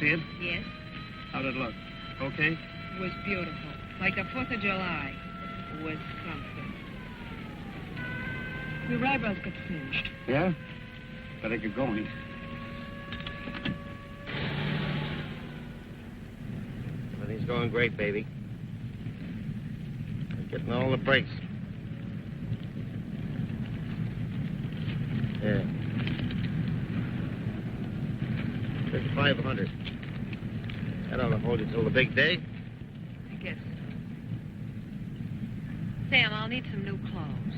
see it? Yes. How did it look? Okay? It was beautiful. Like the 4th of July. It was something. Your eyebrows got singed. Yeah? Better get going. Everything's going great, baby. We're getting all the breaks. Yeah. 500. That ought to hold you till the big day. I guess so. Sam, I'll need some new clothes.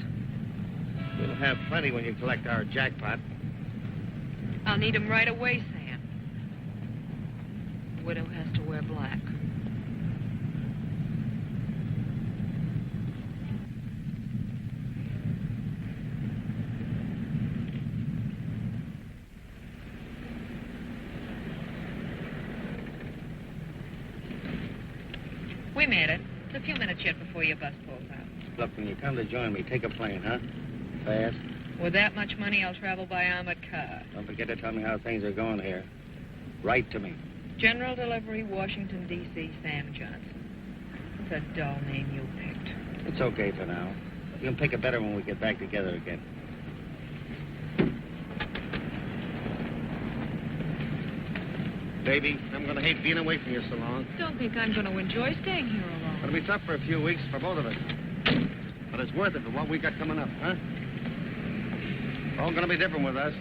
You'll have plenty when you collect our jackpot. I'll need them right away, Sam. The widow has to wear black. We made it. It's a few minutes yet before your bus pulls out. Look, when you come to join me, take a plane, huh? Fast. With that much money, I'll travel by armored car. Don't forget to tell me how things are going here. Write to me. General Delivery, Washington, D.C., Sam Johnson. It's a dull name you picked. It's okay for now. You can pick a better when we get back together again. Baby, I'm going to hate being away from you so long. Don't think I'm going to enjoy staying here alone. It'll be tough for a few weeks for both of us. But it's worth it for what we got coming up, huh? All going to be different with us.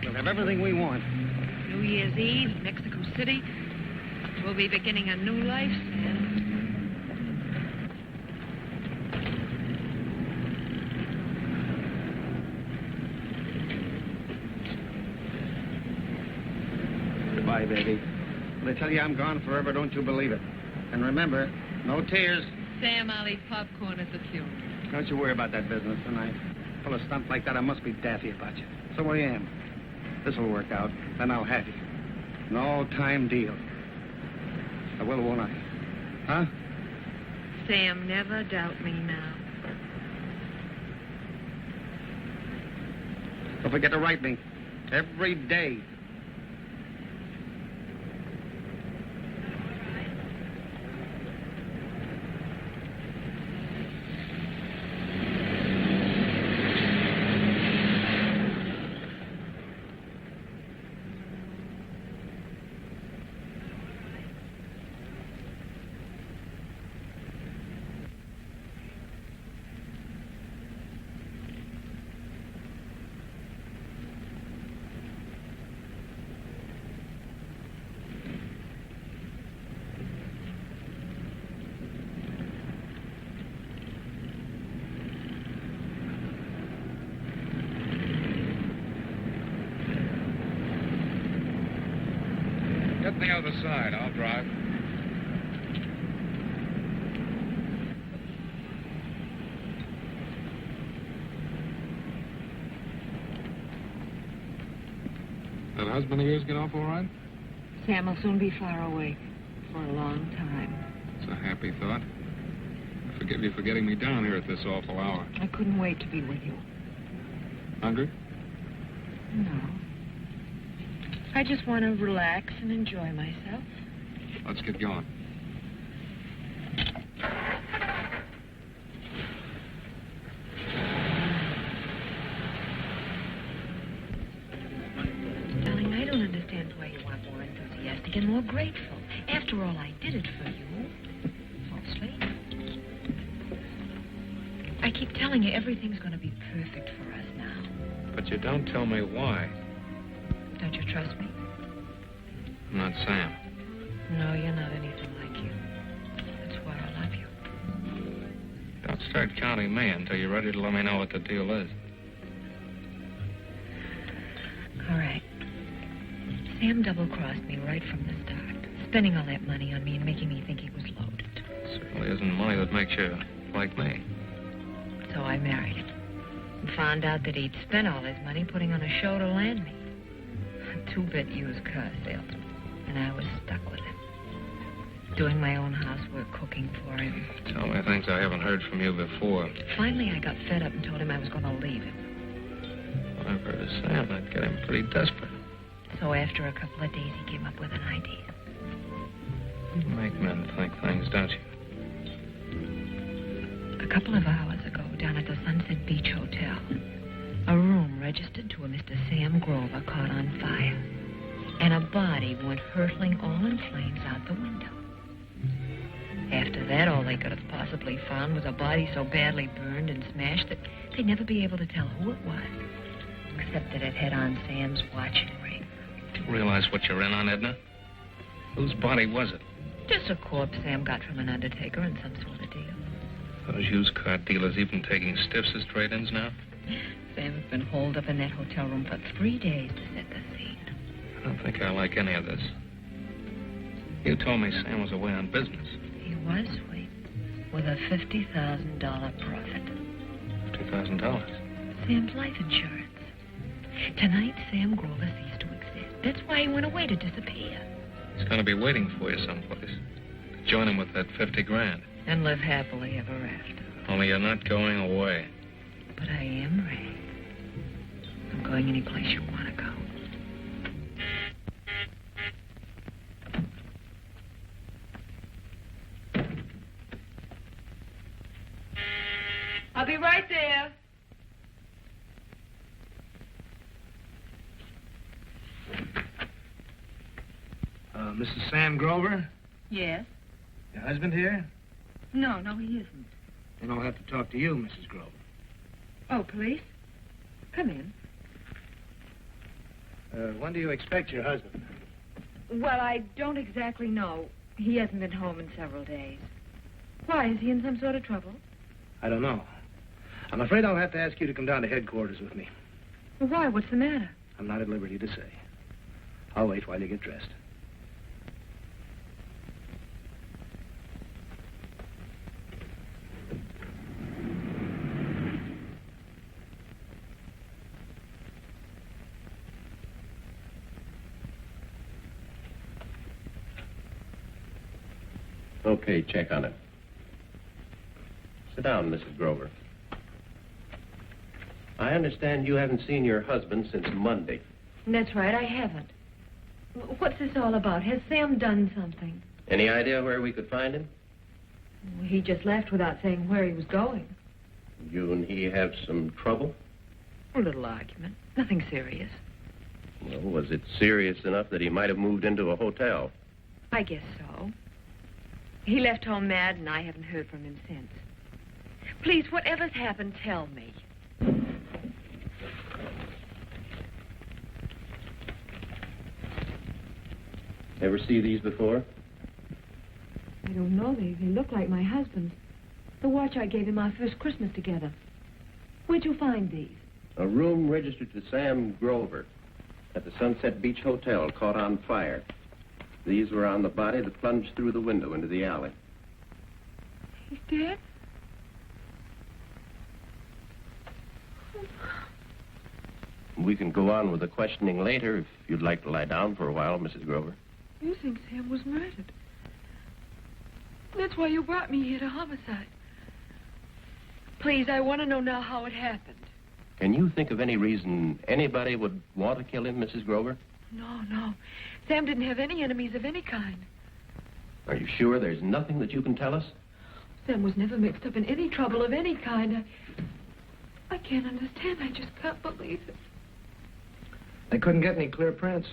We'll have everything we want. New Year's Eve, Mexico City. We'll be beginning a new life, Sam. Goodbye, baby. When I tell you I'm gone forever, don't you believe it. And remember, no tears. Sam, I'll eat popcorn at the funeral. Don't you worry about that business tonight. Full of stuff like that, I must be daffy about you. So I am. This'll work out. Then I'll have you. An all-time deal. I will, won't I? Huh? Sam, never doubt me now. Don't forget to write me. Every day. Get the other side. I'll drive. That husband of yours get off all right? Sam will soon be far away. For a long time. It's a happy thought. I forgive you for getting me down here at this awful hour. I couldn't wait to be with you. Hungry? No. I just want to relax and enjoy myself. Let's get going. Darling, I don't understand why you want more enthusiastic and more grateful. After all, I did it for you. Mostly. I keep telling you everything's going to be perfect for us now. But you don't tell me why. Don't you trust me? I'm not Sam. No, you're not anything like you. That's why I love you. Don't start counting me until you're ready to let me know what the deal is. All right. Sam double-crossed me right from the start, spending all that money on me and making me think he was loaded. Certainly isn't money that makes you like me. So I married him and found out that he'd spent all his money putting on a show to land me. A two-bit used car salesman. And I was stuck with him. Doing my own housework, cooking for him. Tell me things I haven't heard from you before. Finally, I got fed up and told him I was going to leave him. When I've heard of Sam, I'd get him pretty desperate. So after a couple of days, he came up with an idea. You make men think things, don't you? A couple of hours ago, down at the Sunset Beach Hotel, a room registered to a Mr. Sam Grover caught on fire, and a body went hurtling all in flames out the window. After that, all they could have possibly found was a body so badly burned and smashed that they'd never be able to tell who it was, except that it had on Sam's watch and ring. Do you realize what you're in on, Edna? Whose body was it? Just a corpse Sam got from an undertaker in some sort of deal. Those used car dealers even taking stiffs as trade-ins now? Sam's been holed up in that hotel room for 3 days to set the scene. I don't think I like any of this. You told me Sam was away on business. He was, Sweet, with a $50,000 profit. $50,000? Sam's life insurance. Tonight, Sam Grover ceased to exist. That's why he went away to disappear. He's going to be waiting for you someplace. Join him with that 50 grand. And live happily ever after. Only you're not going away. But I am, Ray. I'm going any place you want to go. I'll be right there. Mrs. Sam Grover? Yes? Your husband here? No, he isn't. Then I'll have to talk to you, Mrs. Grover. Oh, police? Come in. When do you expect your husband? Well, I don't exactly know. He hasn't been home in several days. Why, is he in some sort of trouble? I don't know. I'm afraid I'll have to ask you to come down to headquarters with me. Well, why? What's the matter? I'm not at liberty to say. I'll wait while you get dressed. Okay, check on it. Sit down, Mrs. Grover. I understand you haven't seen your husband since Monday. That's right, I haven't. What's this all about? Has Sam done something? Any idea where we could find him? Well, he just left without saying where he was going. You and he have some trouble? A little argument. Nothing serious. Well, was it serious enough that he might have moved into a hotel? I guess so. He left home mad, and I haven't heard from him since. Please, whatever's happened, tell me. Ever see these before? I don't know. They look like my husband's. The watch I gave him our first Christmas together. Where'd you find these? A room registered to Sam Grover at the Sunset Beach Hotel caught on fire. These were on the body that plunged through the window into the alley. He's dead? We can go on with the questioning later if you'd like to lie down for a while, Mrs. Grover. You think Sam was murdered? That's why you brought me here to homicide. Please, I want to know now how it happened. Can you think of any reason anybody would want to kill him, Mrs. Grover? No. Sam didn't have any enemies of any kind. Are you sure there's nothing that you can tell us? Sam was never mixed up in any trouble of any kind. I can't understand. I just can't believe it. They couldn't get any clear prints.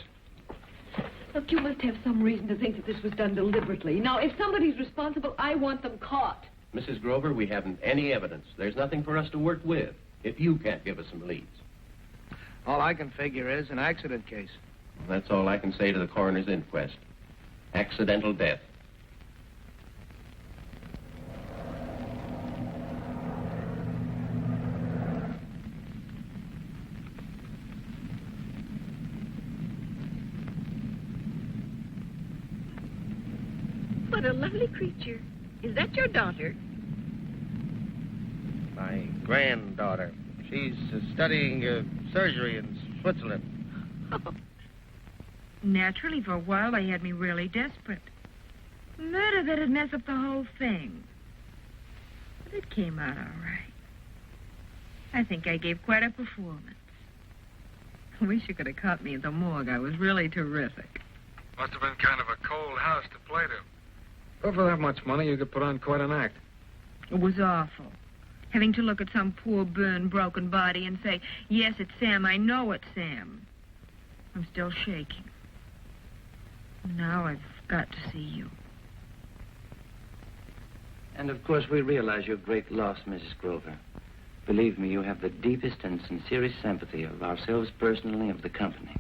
Look, you must have some reason to think that this was done deliberately. Now, if somebody's responsible, I want them caught. Mrs. Grover, we haven't any evidence. There's nothing for us to work with if you can't give us some leads. All I can figure is an accident case. That's all I can say to the coroner's inquest. Accidental death. What a lovely creature. Is that your daughter? My granddaughter. She's studying surgery in Switzerland. Oh. Naturally, for a while, they had me really desperate. Murder that'd mess up the whole thing. But it came out all right. I think I gave quite a performance. I wish you could have caught me at the morgue. I was really terrific. Must have been kind of a cold house to play to. Well, for that much money, you could put on quite an act. It was awful. Having to look at some poor, burned, broken body and say, yes, it's Sam. I know it's Sam. I'm still shaking. Now I've got to see you. And, of course, we realize your great loss, Mrs. Grover. Believe me, you have the deepest and sincerest sympathy of ourselves personally, of the company.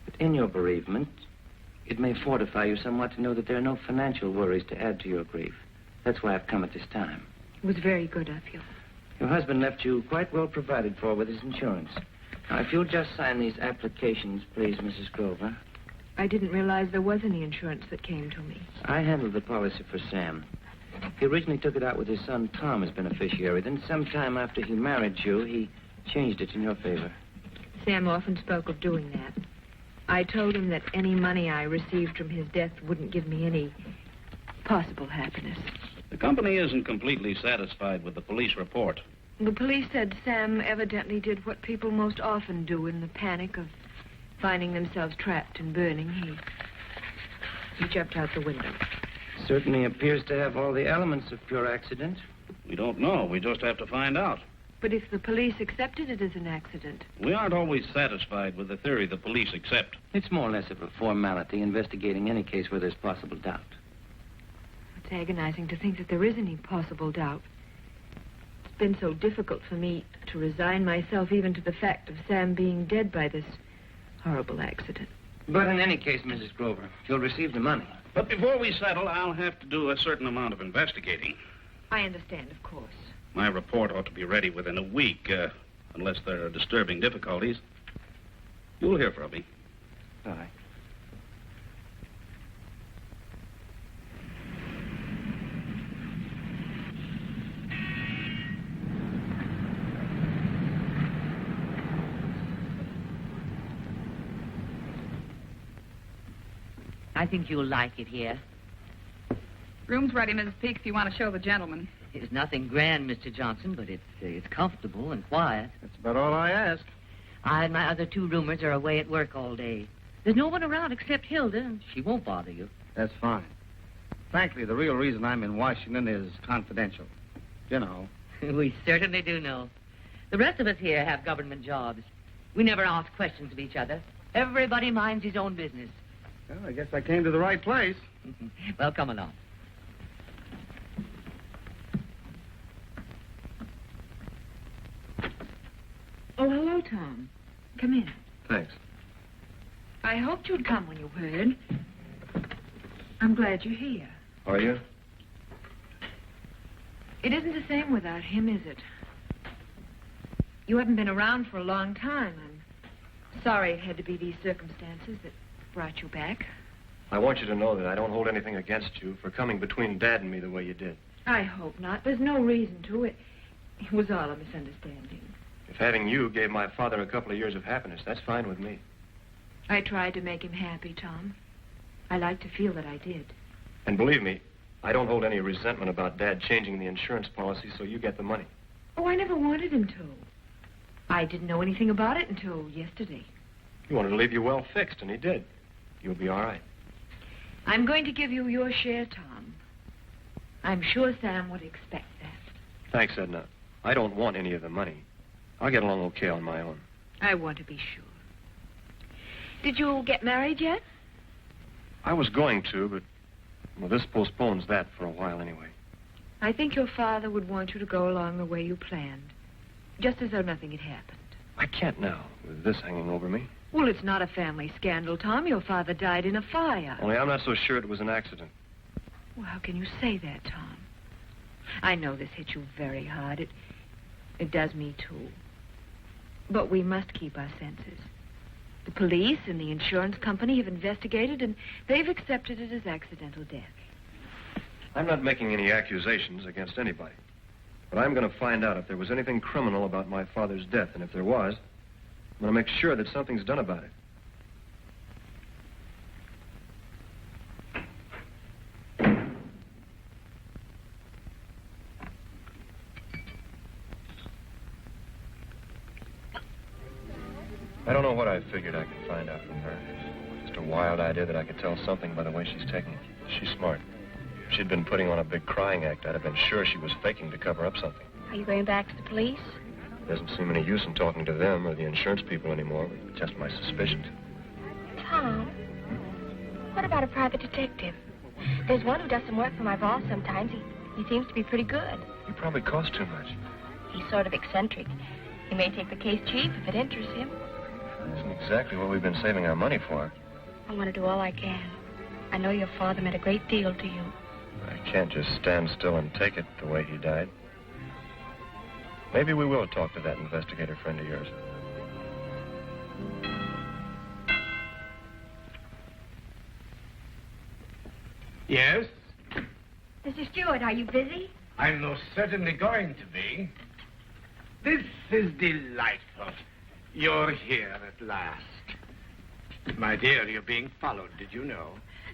But in your bereavement, it may fortify you somewhat to know that there are no financial worries to add to your grief. That's why I've come at this time. It was very good of you. Your husband left you quite well provided for with his insurance. Now, if you'll just sign these applications, please, Mrs. Grover. I didn't realize there was any insurance that came to me. I handled the policy for Sam. He originally took it out with his son Tom as beneficiary. Then sometime after he married you, he changed it in your favor. Sam often spoke of doing that. I told him that any money I received from his death wouldn't give me any possible happiness. The company isn't completely satisfied with the police report. The police said Sam evidently did what people most often do in the panic of finding themselves trapped and burning. He jumped out the window. Certainly appears to have all the elements of pure accident. We don't know. We just have to find out. But if the police accepted it as an accident... We aren't always satisfied with the theory the police accept. It's more or less of a formality investigating any case where there's possible doubt. It's agonizing to think that there is any possible doubt. It's been so difficult for me to resign myself even to the fact of Sam being dead by this horrible accident. But in any case, Mrs. Grover, you'll receive the money. But before we settle, I'll have to do a certain amount of investigating. I understand, of course. My report ought to be ready within a week, unless there are disturbing difficulties. You'll hear from me. All right. I think you'll like it here. Room's ready, Mrs. Peake, if you want to show the gentleman. It's nothing grand, Mr. Johnson, but it's comfortable and quiet. That's about all I ask. I and my other two roomers are away at work all day. There's no one around except Hilda, and she won't bother you. That's fine. Frankly, the real reason I'm in Washington is confidential. You know. We certainly do know. The rest of us here have government jobs. We never ask questions of each other. Everybody minds his own business. Well, I guess I came to the right place. Well, come along. Oh, hello, Tom. Come in. Thanks. I hoped you'd come when you heard. I'm glad you're here. Are you? It isn't the same without him, is it? You haven't been around for a long time. I'm sorry it had to be these circumstances that brought you back. I want you to know that I don't hold anything against you for coming between Dad and me the way you did. I hope not. There's no reason to. It was all a misunderstanding. If having you gave my father a couple of years of happiness, that's fine with me. I tried to make him happy, Tom. I like to feel that I did. And believe me, I don't hold any resentment about Dad changing the insurance policy so you get the money. Oh, I never wanted him to. I didn't know anything about it until yesterday. He wanted to leave you well fixed, and he did. You'll be all right. I'm going to give you your share, Tom. I'm sure Sam would expect that. Thanks, Edna. I don't want any of the money. I'll get along okay on my own. I want to be sure. Did you get married yet? I was going to, but, well, this postpones that for a while anyway. I think your father would want you to go along the way you planned, just as though nothing had happened. I can't now, with this hanging over me. Well, it's not a family scandal, Tom. Your father died in a fire. Only I'm not so sure it was an accident. Well, how can you say that, Tom? I know this hit you very hard. It does me, too. But we must keep our senses. The police and the insurance company have investigated, and they've accepted it as accidental death. I'm not making any accusations against anybody. But I'm going to find out if there was anything criminal about my father's death. And if there was, I'm going to make sure that something's done about it. I don't know what I figured I could find out from her. Just a wild idea that I could tell something by the way she's taking it. She's smart. If she'd been putting on a big crying act, I'd have been sure she was faking to cover up something. Are you going back to the police? There doesn't seem any use in talking to them or the insurance people anymore. Just my suspicions. Tom, what about a private detective? There's one who does some work for my boss sometimes. He seems to be pretty good. You probably cost too much. He's sort of eccentric. He may take the case cheap if it interests him. That isn't exactly what we've been saving our money for. I want to do all I can. I know your father meant a great deal to you. I can't just stand still and take it the way he died. Maybe we will talk to that investigator friend of yours. Yes? Mr. Stewart, are you busy? I'm most certainly going to be. This is delightful. You're here at last. My dear, you're being followed, did you know?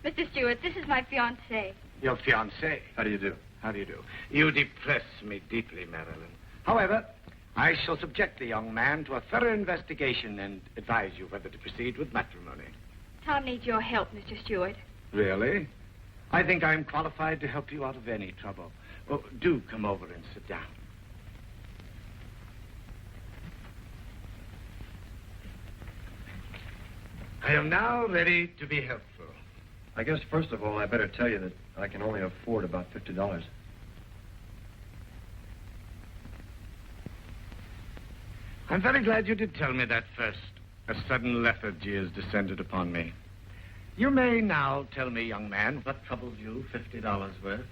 Mr. Stewart, this is my fiancé. Your fiancé? How do you do? How do you do? You depress me deeply, Marilyn. However, I shall subject the young man to a thorough investigation and advise you whether to proceed with matrimony. Tom needs your help, Mr. Stewart. Really? I think I'm qualified to help you out of any trouble. Oh, do come over and sit down. I am now ready to be helpful. I guess, first of all, I better tell you that I can only afford about $50. I'm very glad you did tell me that first. A sudden lethargy has descended upon me. You may now tell me, young man, what troubles you $50 worth.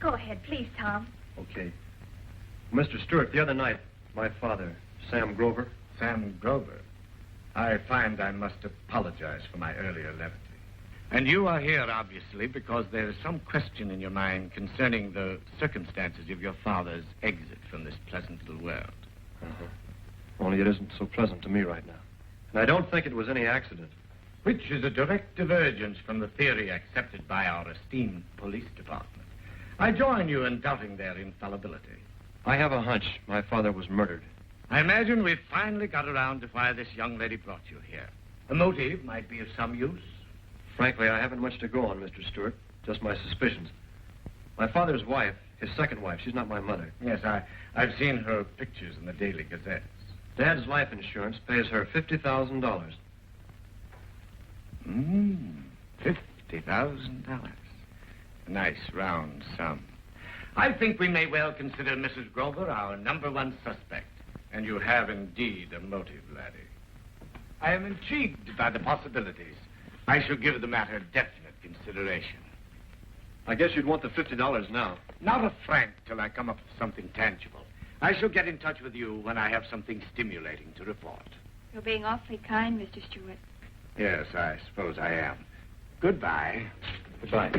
Go ahead, please, Tom. Okay. Mr. Stewart, the other night, my father, Sam Grover. Sam Grover? I find I must apologize for my earlier levity. And you are here, obviously, because there is some question in your mind concerning the circumstances of your father's exit from this pleasant little world. Uh-huh. Only it isn't so pleasant to me right now. And I don't think it was any accident. Which is a direct divergence from the theory accepted by our esteemed police department. I join you in doubting their infallibility. I have a hunch my father was murdered. I imagine we've finally got around to why this young lady brought you here. A motive might be of some use. Frankly, I haven't much to go on, Mr. Stewart. Just my suspicions. My father's wife, his second wife, she's not my mother. Yes, I've seen her pictures in the daily gazettes. Dad's life insurance pays her $50,000. $50,000. Nice round sum. I think we may well consider Mrs. Grover our #1 suspect. And you have indeed a motive, laddie. I am intrigued by the possibilities. I shall give the matter definite consideration. I guess you'd want the $50 now. Not a franc till I come up with something tangible. I shall get in touch with you when I have something stimulating to report. You're being awfully kind, Mr. Stewart. Yes, I suppose I am. Goodbye. Goodbye.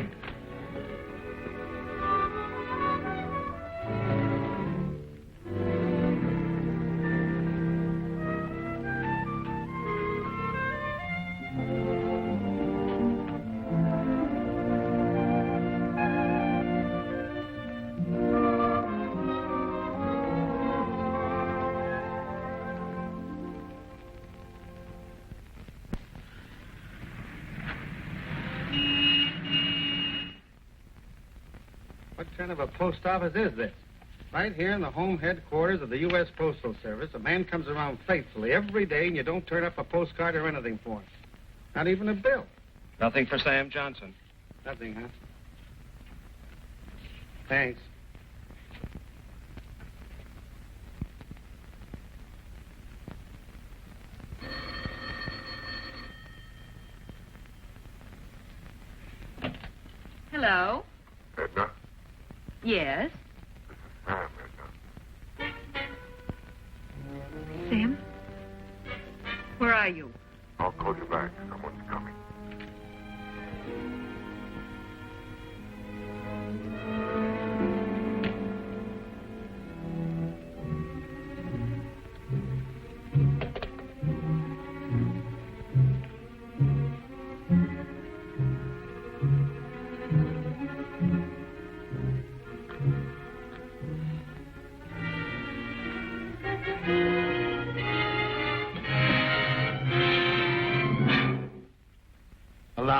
What kind of a post office is this? Right here in the home headquarters of the U.S. Postal Service, a man comes around faithfully every day and you don't turn up a postcard or anything for him. Not even a bill. Nothing for Sam Johnson. Nothing, huh? Thanks. Hello? Edna? Yes? Sam, Edna. Sam? Where are you? I'll call you back. Someone's coming.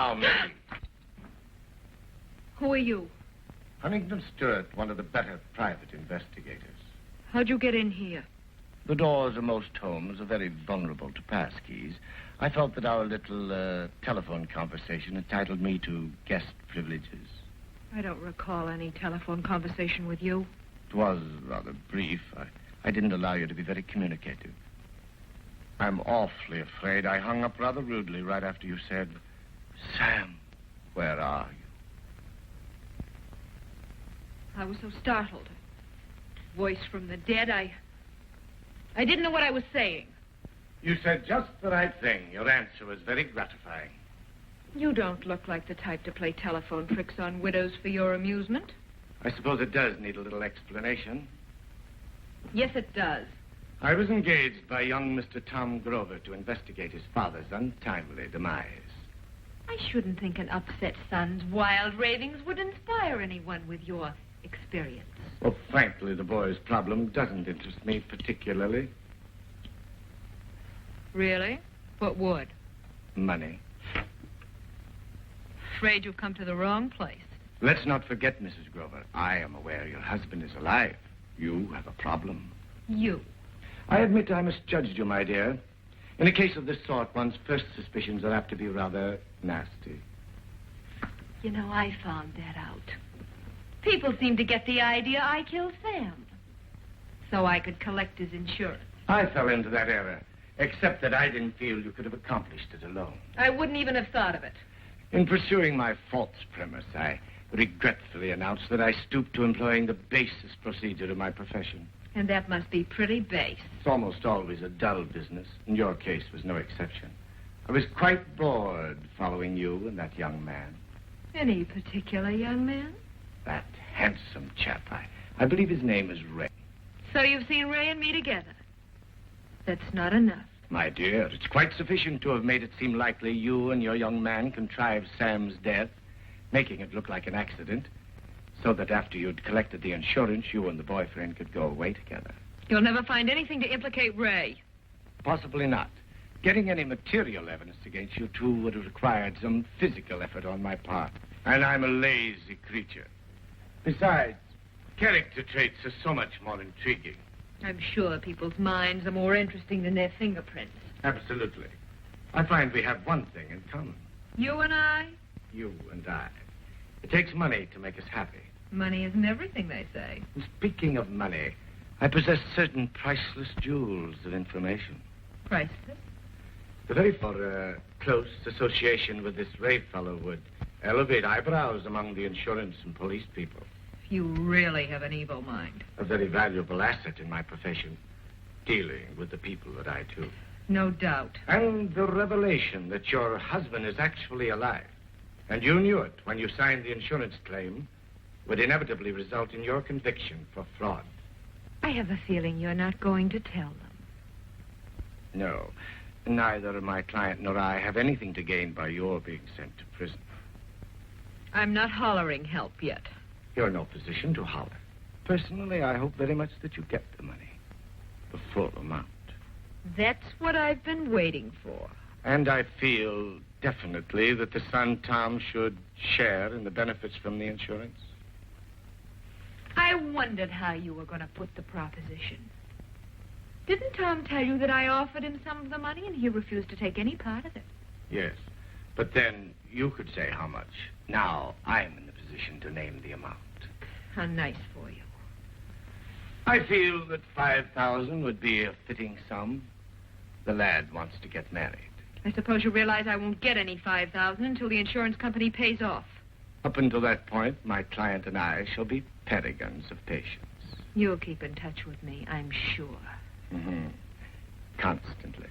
Allow me. Who are you? Huntington Stewart, one of the better private investigators. How'd you get in here? The doors of most homes are very vulnerable to passkeys. I felt that our little telephone conversation entitled me to guest privileges. I don't recall any telephone conversation with you. It was rather brief. I didn't allow you to be very communicative. I'm awfully afraid I hung up rather rudely right after you said, Sam, where are you? I was so startled. Voice from the dead, I didn't know what I was saying. You said just the right thing. Your answer was very gratifying. You don't look like the type to play telephone tricks on widows for your amusement. I suppose it does need a little explanation. Yes, it does. I was engaged by young Mr. Tom Grover to investigate his father's untimely demise. I shouldn't think an upset son's wild ravings would inspire anyone with your experience. Well, frankly, the boy's problem doesn't interest me particularly. Really? What would? Money. Afraid you've come to the wrong place. Let's not forget, Mrs. Grover, I am aware your husband is alive. You have a problem. You? I admit I misjudged you, my dear. In a case of this sort, one's first suspicions are apt to be rather nasty. You know, I found that out. People seem to get the idea I killed Sam, so I could collect his insurance. I fell into that error, except that I didn't feel you could have accomplished it alone. I wouldn't even have thought of it. In pursuing my false premise, I regretfully announce that I stooped to employing the basest procedure of my profession. And that must be pretty base. It's almost always a dull business, and your case was no exception. I was quite bored following you and that young man. Any particular young man? That handsome chap. I believe his name is Ray. So you've seen Ray and me together. That's not enough. My dear, it's quite sufficient to have made it seem likely you and your young man contrived Sam's death, making it look like an accident, so that after you'd collected the insurance, you and the boyfriend could go away together. You'll never find anything to implicate Ray. Possibly not. Getting any material evidence against you two would have required some physical effort on my part. And I'm a lazy creature. Besides, character traits are so much more intriguing. I'm sure people's minds are more interesting than their fingerprints. Absolutely. I find we have one thing in common. You and I? You and I. It takes money to make us happy. Money isn't everything, they say. And speaking of money, I possess certain priceless jewels of information. Priceless? The very for close association with this Ray fellow would elevate eyebrows among the insurance and police people. You really have an evil mind. A very valuable asset in my profession, dealing with the people that I do. No doubt. And the revelation that your husband is actually alive, and you knew it when you signed the insurance claim, would inevitably result in your conviction for fraud. I have a feeling you're not going to tell them. No. Neither my client nor I have anything to gain by your being sent to prison. I'm not hollering help yet. You're in no position to holler. Personally, I hope very much that you get the money. The full amount. That's what I've been waiting for. And I feel definitely that the son, Tom, should share in the benefits from the insurance. I wondered how you were going to put the proposition. Didn't Tom tell you that I offered him some of the money and he refused to take any part of it? Yes. But then you could say how much. Now I'm in the position to name the amount. How nice for you. I feel that 5,000 would be a fitting sum. The lad wants to get married. I suppose you realize I won't get any 5,000 until the insurance company pays off. Up until that point, my client and I shall be paragons of patience. You'll keep in touch with me, I'm sure. Mm-hmm. Constantly.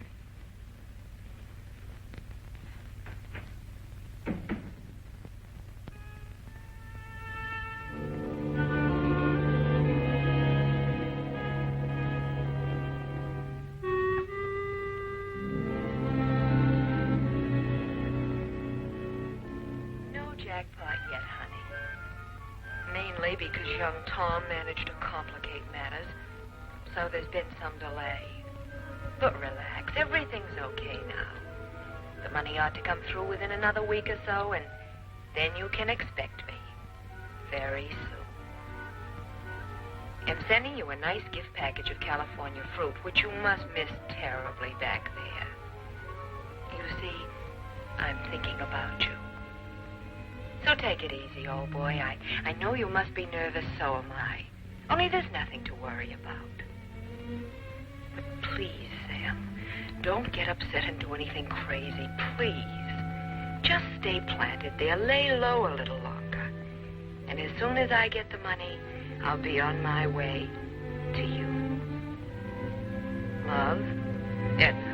Jackpot yet, honey. Mainly because young Tom managed to complicate matters, so there's been some delay. But relax, everything's okay now. The money ought to come through within another week or so, and then you can expect me. Very soon. I'm sending you a nice gift package of California fruit, which you must miss terribly back there. You see, I'm thinking about you. So take it easy, old boy. I know you must be nervous, so am I. Only there's nothing to worry about. But please, Sam, don't get upset and do anything crazy, please. Just stay planted there, lay low a little longer. And as soon as I get the money, I'll be on my way to you. Love, Edna.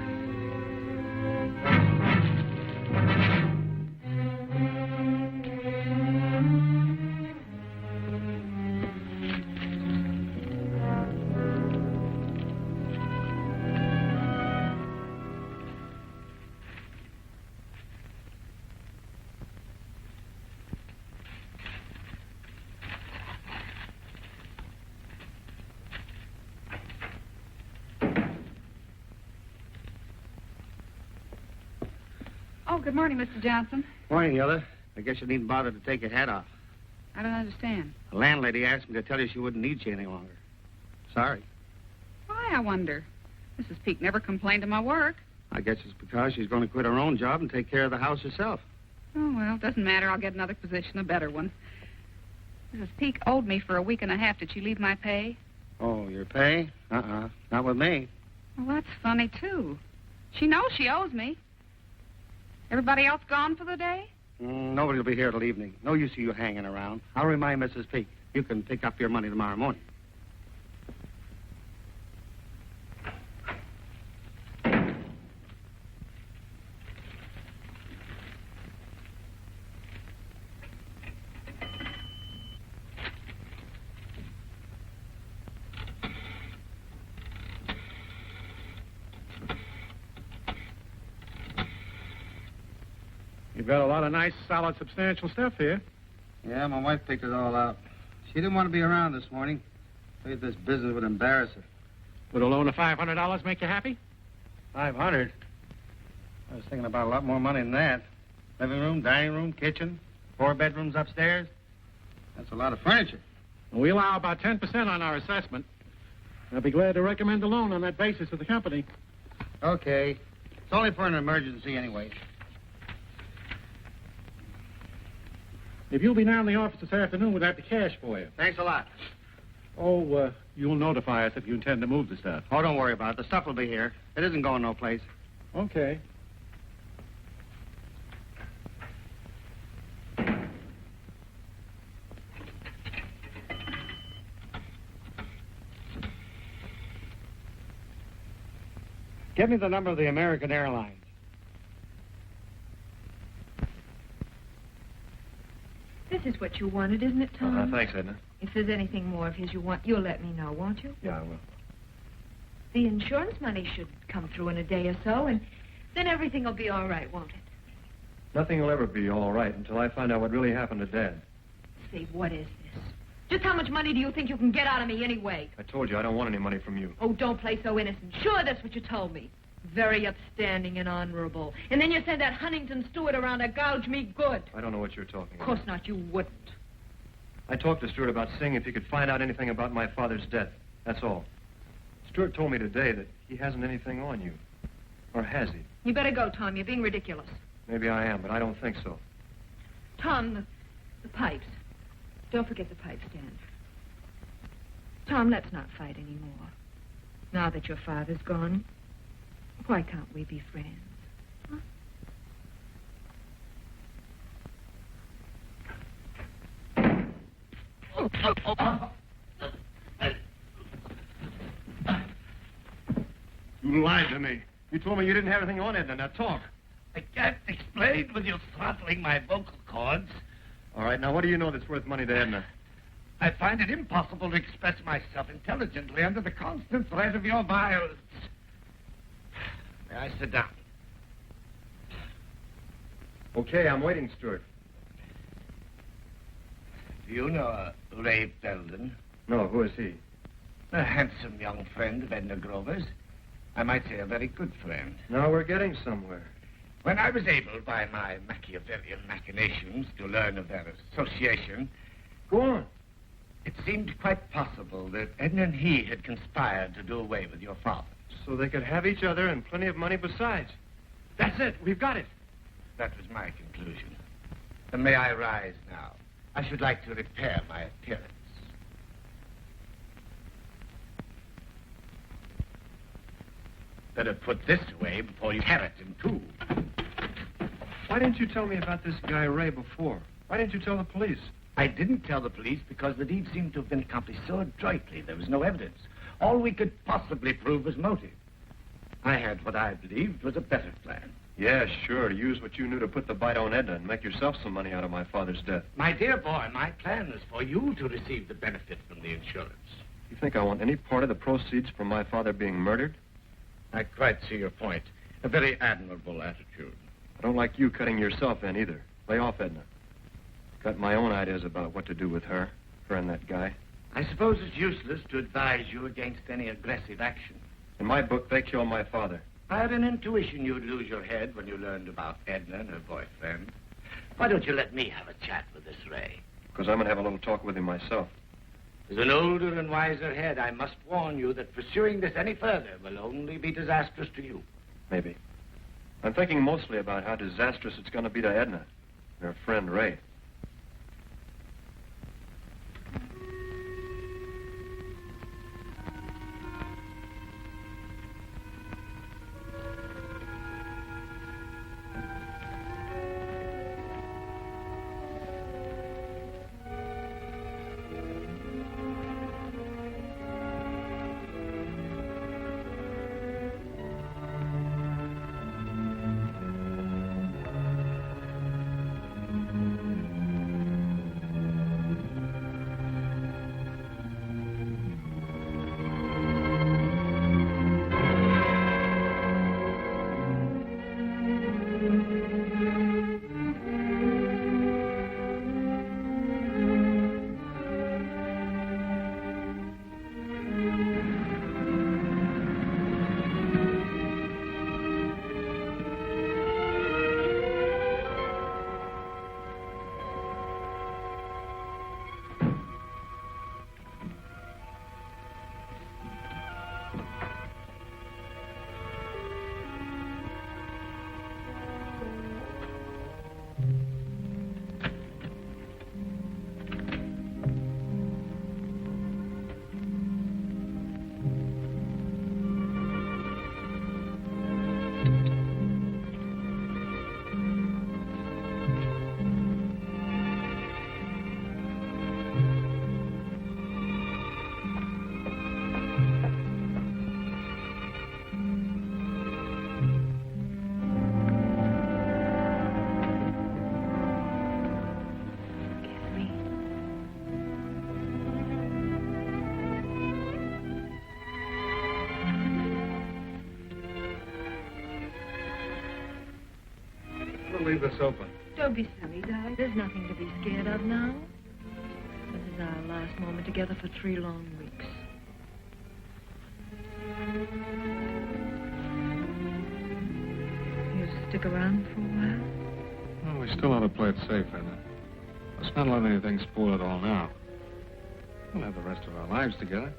Oh, good morning, Mr. Johnson. Morning, Hilda. I guess you needn't bother to take your hat off. I don't understand. The landlady asked me to tell you she wouldn't need you any longer. Sorry. Why, I wonder? Mrs. Peake never complained of my work. I guess it's because she's going to quit her own job and take care of the house herself. Oh, well, it doesn't matter. I'll get another position, a better one. Mrs. Peake owed me for a week and a half. Did she leave my pay? Oh, your pay? Not with me. Well, that's funny, too. She knows she owes me. Everybody else gone for the day? Nobody will be here till evening. No use of you hanging around. I'll remind Mrs. Peake. You can pick up your money tomorrow morning. You've got a lot of nice, solid, substantial stuff here. Yeah, my wife picked it all out. She didn't want to be around this morning. Afraid this business would embarrass her. Would a loan of $500 make you happy? 500? I was thinking about a lot more money than that. Living room, dining room, kitchen, 4 bedrooms upstairs. That's a lot of furniture. We allow about 10% on our assessment. I'll be glad to recommend a loan on that basis to the company. Okay. It's only for an emergency anyway. If you'll be down in the office this afternoon, we'd have the cash for you. Thanks a lot. Oh, you'll notify us if you intend to move the stuff. Oh, don't worry about it. The stuff will be here. It isn't going no place. Okay. Give me the number of the American Airlines. This is what you wanted, isn't it, Tom? Thanks, Edna. If there's anything more of his you want, you'll let me know, won't you? Yeah, I will. The insurance money should come through in a day or so, and then everything will be all right, won't it? Nothing will ever be all right until I find out what really happened to Dad. Say, what is this? Just how much money do you think you can get out of me anyway? I told you I don't want any money from you. Oh, don't play so innocent. Sure, that's what you told me. Very upstanding and honorable. And then you send that Huntington steward around to gouge me good. I don't know what you're talking about. Of course not, you wouldn't. I talked to Stuart about seeing if he could find out anything about my father's death. That's all. Stuart told me today that he hasn't anything on you. Or has he? You better go, Tom. You're being ridiculous. Maybe I am, but I don't think so. Tom, the pipes. Don't forget the pipe stand. Tom, let's not fight anymore. Now that your father's gone, why can't we be friends? Huh? You lied to me. You told me you didn't have anything on Edna. Now talk. I can't explain with you throttling my vocal cords. All right, now what do you know that's worth money to Edna? I find it impossible to express myself intelligently under the constant threat of your violence. May I sit down? Okay, I'm waiting, Stuart. Do you know Ray Belden? No, who is he? A handsome young friend of Edna Grover's. I might say a very good friend. Now we're getting somewhere. When I was able, by my Machiavellian machinations, to learn of their association, Go on. it seemed quite possible that Edna and he had conspired to do away with your father. So they could have each other and plenty of money besides. That's it. We've got it. That was my conclusion. And may I rise now? I should like to repair my appearance. Better put this away before you tear it in two. Why didn't you tell me about this guy Ray before? Why didn't you tell the police? I didn't tell the police because the deed seemed to have been accomplished so adroitly there was no evidence. All we could possibly prove was motive. I had what I believed was a better plan. Yeah, sure. Use what you knew to put the bite on Edna and make yourself some money out of my father's death. My dear boy, my plan was for you to receive the benefit from the insurance. You think I want any part of the proceeds from my father being murdered? I quite see your point. A very admirable attitude. I don't like you cutting yourself in either. Lay off, Edna. Got my own ideas about what to do with her and that guy. I suppose it's useless to advise you against any aggressive action. In my book, they killed my father. I had an intuition you'd lose your head when you learned about Edna and her boyfriend. Why don't you let me have a chat with this Ray? Because I'm going to have a little talk with him myself. As an older and wiser head, I must warn you that pursuing this any further will only be disastrous to you. Maybe. I'm thinking mostly about how disastrous it's going to be to Edna and her friend Ray. Leave this open. Don't be silly, Di. There's nothing to be scared of now. This is our last moment together for 3 long weeks. You stick around for a while? Well, we still ought to play it safe, Edna. Let's not let anything spoil it all now. We'll have the rest of our lives together.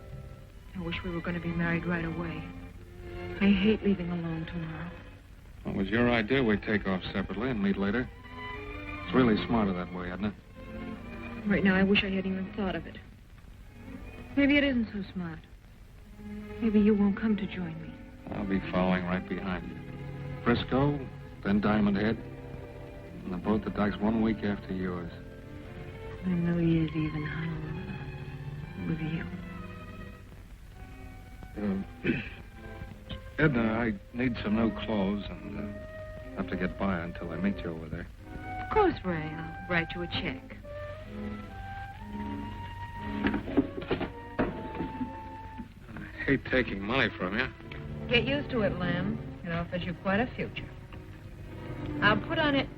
I wish we were going to be married right away. I hate leaving alone tomorrow. Well, it was your idea we take off separately and meet later. It's really smarter that way, Edna. Right now, I wish I hadn't even thought of it. Maybe it isn't so smart. Maybe you won't come to join me. I'll be following right behind you. Frisco, then Diamond Head. And the boat that docks 1 week after yours. And New Year's Eve in Honolulu. With you. Edna, I need some new clothes and have to get by until I meet you over there. Of course, Ray. I'll write you a check. I hate taking money from you. Get used to it, Lamb. It offers you quite a future. I'll put on it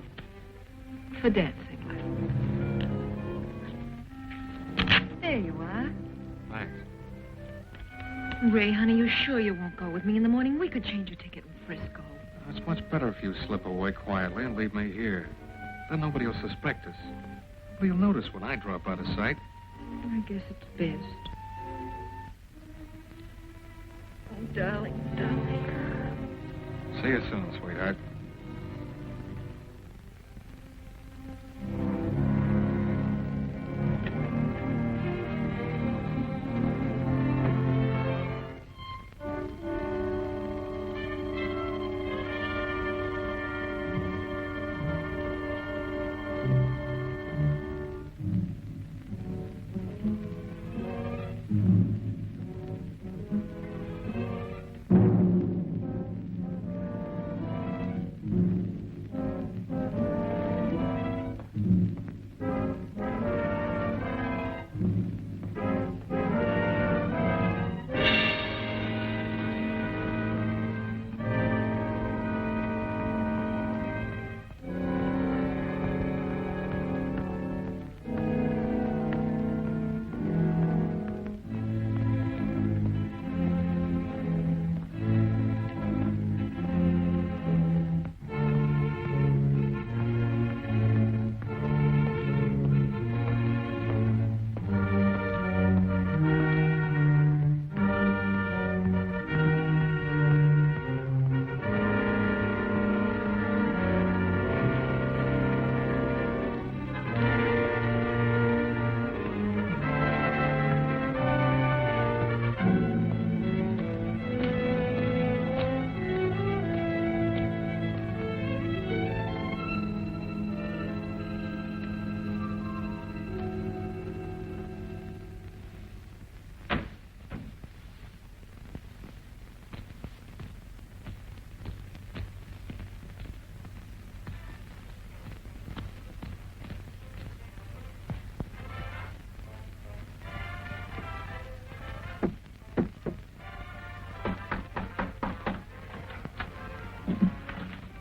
for dancing. There you are. Thanks. Ray, honey, you sure you won't go with me in the morning? We could change your ticket in Frisco. It's much better if you slip away quietly and leave me here. Then nobody will suspect us. But you'll notice when I drop out of sight. I guess it's best. Oh, darling, darling. See you soon, sweetheart.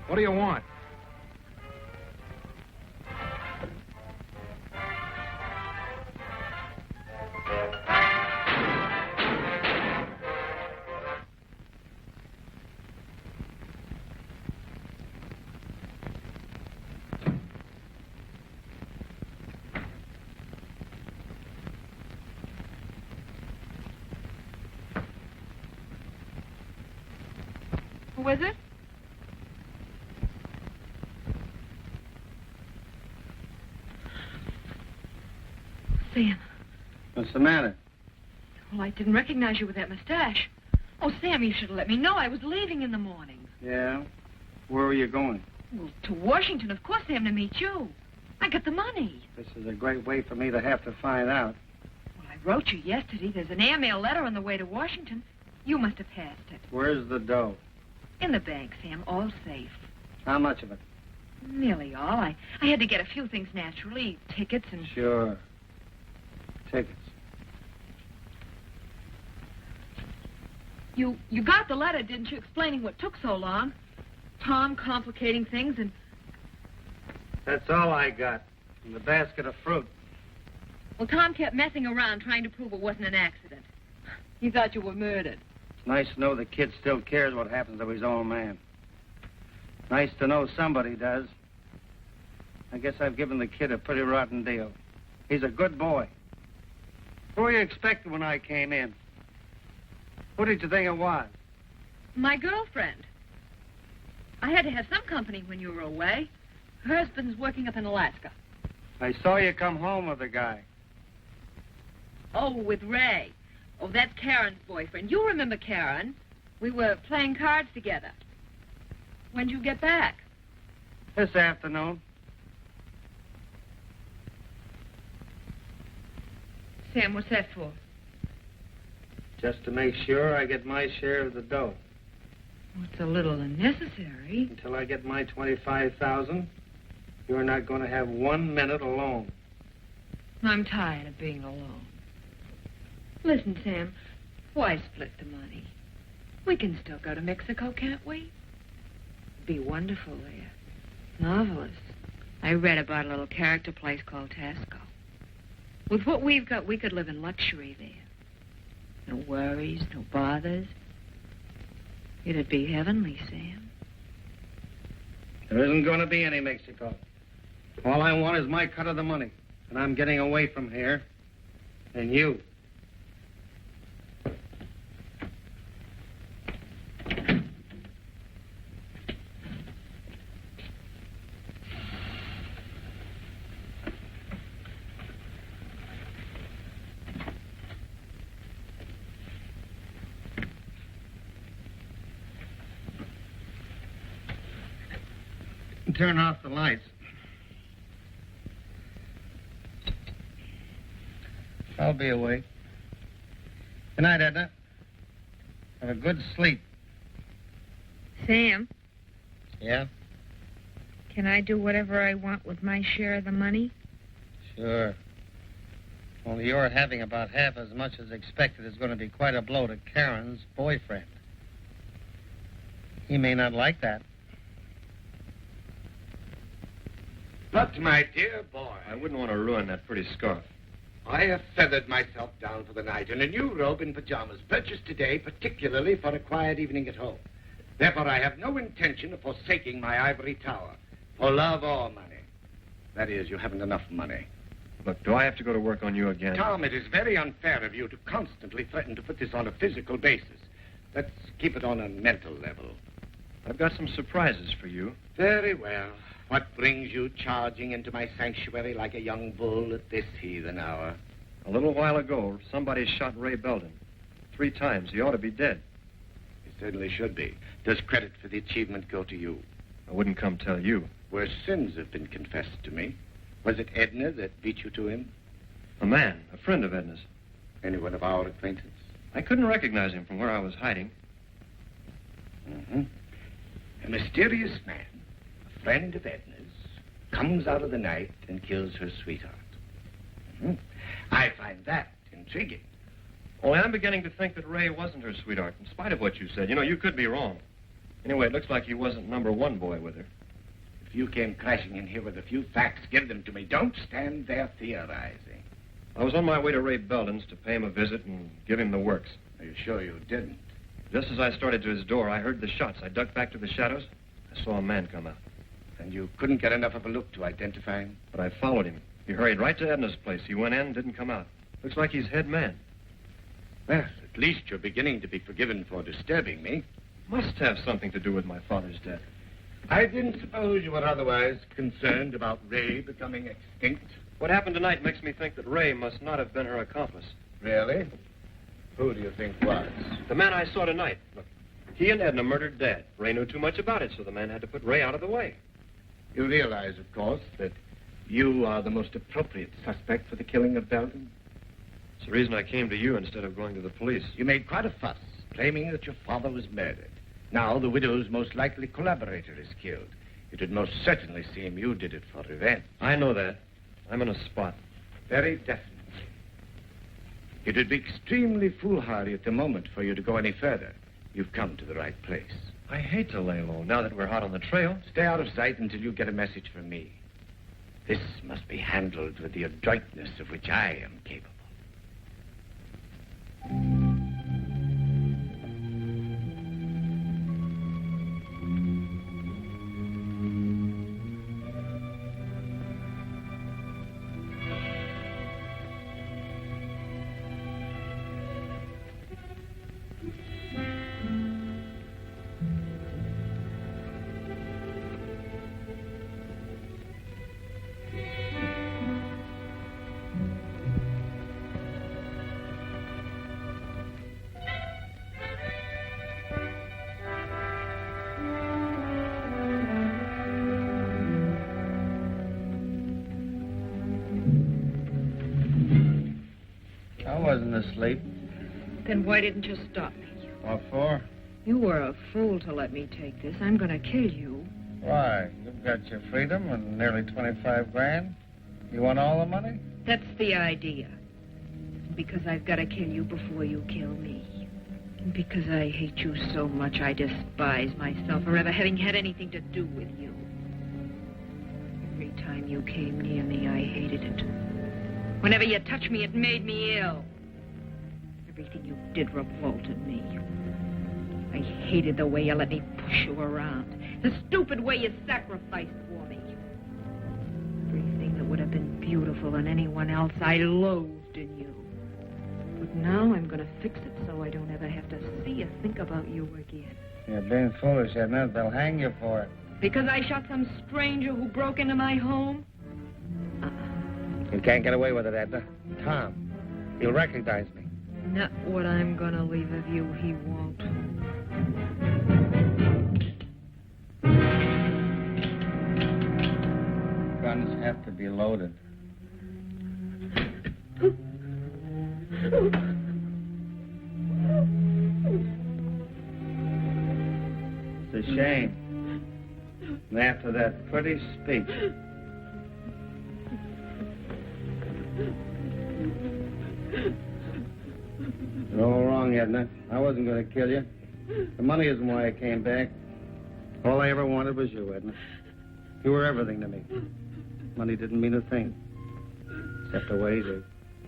What do you want? Who is it? Sam. What's the matter? Well, I didn't recognize you with that mustache. Oh, Sam, you should have let me know. I was leaving in the morning. Yeah? Where were you going? Well, to Washington, of course, Sam, to meet you. I got the money. This is a great way for me to have to find out. Well, I wrote you yesterday. There's an airmail letter on the way to Washington. You must have passed it. Where's the dough? In the bank, Sam, all safe. How much of it? Nearly all. I had to get a few things naturally. Tickets and... Sure. Tickets. You got the letter, didn't you, explaining what took so long? Tom complicating things and... That's all I got. And the basket of fruit. Well, Tom kept messing around trying to prove it wasn't an accident. He thought you were murdered. It's nice to know the kid still cares what happens to his own man. Nice to know somebody does. I guess I've given the kid a pretty rotten deal. He's a good boy. Who were you expecting when I came in? Who did you think it was? My girlfriend. I had to have some company when you were away. Her husband's working up in Alaska. I saw you come home with the guy. Oh, with Ray. Oh, that's Karen's boyfriend. You remember Karen. We were playing cards together. When'd you get back? This afternoon. Sam, what's that for? Just to make sure I get my share of the dough. Well, it's a little unnecessary. Until I get my $25,000, you're not going to have 1 minute alone. I'm tired of being alone. Listen, Sam, why split the money? We can still go to Mexico, can't we? It'd be wonderful there. Marvelous. I read about a little character place called Tasco. With what we've got, we could live in luxury there. No worries, no bothers. It'd be heavenly, Sam. There isn't going to be any Mexico. All I want is my cut of the money. And I'm getting away from here. And you. Turn off the lights. I'll be awake. Good night, Edna. Have a good sleep. Sam, Yeah? can I do whatever I want with my share of the money? Sure. Only you're having about half as much as expected is going to be quite a blow to Karen's boyfriend. He may not like that. But, my dear boy, I wouldn't want to ruin that pretty scarf. I have feathered myself down for the night in a new robe and pajamas purchased today particularly for a quiet evening at home. Therefore, I have no intention of forsaking my ivory tower for love or money. That is, you haven't enough money. Look, do I have to go to work on you again? Tom, it is very unfair of you to constantly threaten to put this on a physical basis. Let's keep it on a mental level. I've got some surprises for you. Very well. What brings you charging into my sanctuary like a young bull at this heathen hour? A little while ago, somebody shot Ray Belden. 3 times. He ought to be dead. He certainly should be. Does credit for the achievement go to you? I wouldn't come tell you. Worse sins have been confessed to me. Was it Edna that beat you to him? A man, a friend of Edna's. Anyone of our acquaintance? I couldn't recognize him from where I was hiding. Mm-hmm. A mysterious man, a friend of Edna's, comes out of the night and kills her sweetheart. Mm-hmm. I find that intriguing. Only I'm beginning to think that Ray wasn't her sweetheart, in spite of what you said. You know, you could be wrong. Anyway, it looks like he wasn't number 1 boy with her. If you came crashing in here with a few facts, give them to me. Don't stand there theorizing. I was on my way to Ray Belden's to pay him a visit and give him the works. Are you sure you didn't? Just as I started to his door, I heard the shots. I ducked back to the shadows. I saw a man come out. And you couldn't get enough of a look to identify him? But I followed him. He hurried right to Edna's place. He went in, didn't come out. Looks like he's head man. Well, at least you're beginning to be forgiven for disturbing me. Must have something to do with my father's death. I didn't suppose you were otherwise concerned about Ray becoming extinct. What happened tonight makes me think that Ray must not have been her accomplice. Really? Who do you think was? The man I saw tonight. Look, he and Edna murdered Dad. Ray knew too much about it, so the man had to put Ray out of the way. You realize, of course, that you are the most appropriate suspect for the killing of Belden? It's the reason I came to you instead of going to the police. You made quite a fuss, claiming that your father was murdered. Now the widow's most likely collaborator is killed. It would most certainly seem you did it for revenge. I know that. I'm in a spot. Very definitely. It would be extremely foolhardy at the moment for you to go any further. You've come to the right place. I hate to lay low now that we're hot on the trail. Stay out of sight until you get a message from me. This must be handled with the adroitness of which I am capable. I wasn't asleep. Then why didn't you stop me? What for? You were a fool to let me take this. I'm going to kill you. Why? You've got your freedom and nearly 25 grand. You want all the money? That's the idea. Because I've got to kill you before you kill me. And because I hate you so much, I despise myself for ever having had anything to do with you. Every time you came near me, I hated it. Whenever you touched me, it made me ill. Everything you did revolted me. I hated the way you let me push you around. The stupid way you sacrificed for me. Everything that would have been beautiful in anyone else, I loathed in you. But now I'm going to fix it so I don't ever have to see or think about you again. You're being foolish, Edna. They'll hang you for it. Because I shot some stranger who broke into my home? You can't get away with it, Edna. Tom, he'll recognize me. Not what I'm going to leave of you, he won't. Guns have to be loaded. It's a shame. And after that pretty speech. You're all wrong, Edna. I wasn't going to kill you. The money isn't why I came back. All I ever wanted was you, Edna. You were everything to me. Money didn't mean a thing. Except a way to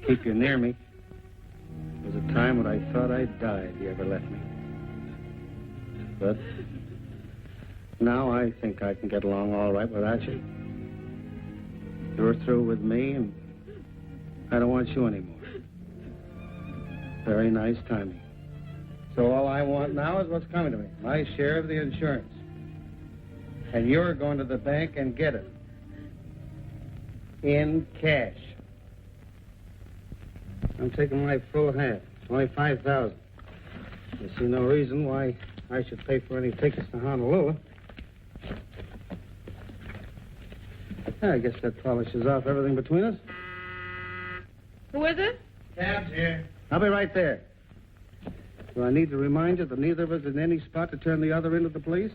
keep you near me. There was a time when I thought I'd die if you ever left me. But now I think I can get along all right without you. You're through with me, and I don't want you anymore. Very nice timing. So all I want now is what's coming to me. My share of the insurance. And you're going to the bank and get it. In cash. I'm taking my full half. Only $5,000. I see no reason why I should pay for any tickets to Honolulu. I guess that polishes off everything between us. Who is it? Cab's here. I'll be right there. Do I need to remind you that neither of us is in any spot to turn the other into the police?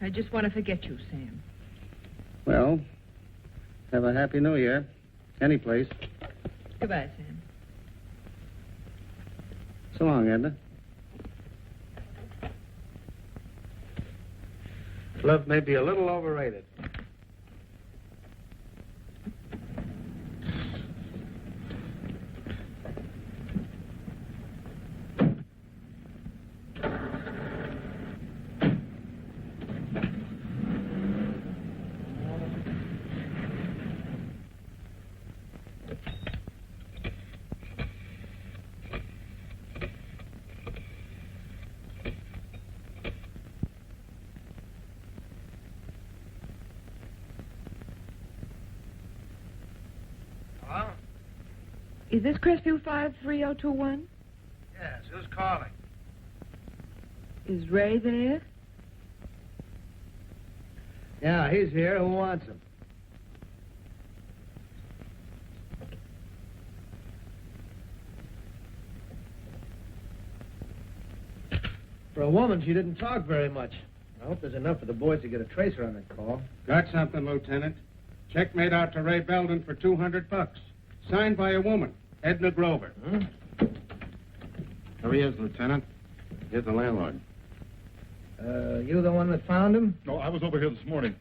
I just want to forget you, Sam. Well, have a happy new year. Any place. Goodbye, Sam. So long, Edna. Love may be a little overrated. Is this Crestview 53021? Yes, who's calling? Is Ray there? Yeah, he's here. Who wants him? For a woman, she didn't talk very much. I hope there's enough for the boys to get a tracer on that call. Got something, Lieutenant. Check made out to Ray Belden for $200. Signed by a woman, Edna Grover. There he is, Lieutenant. Here's the landlord. You the one that found him? No, I was over here this morning.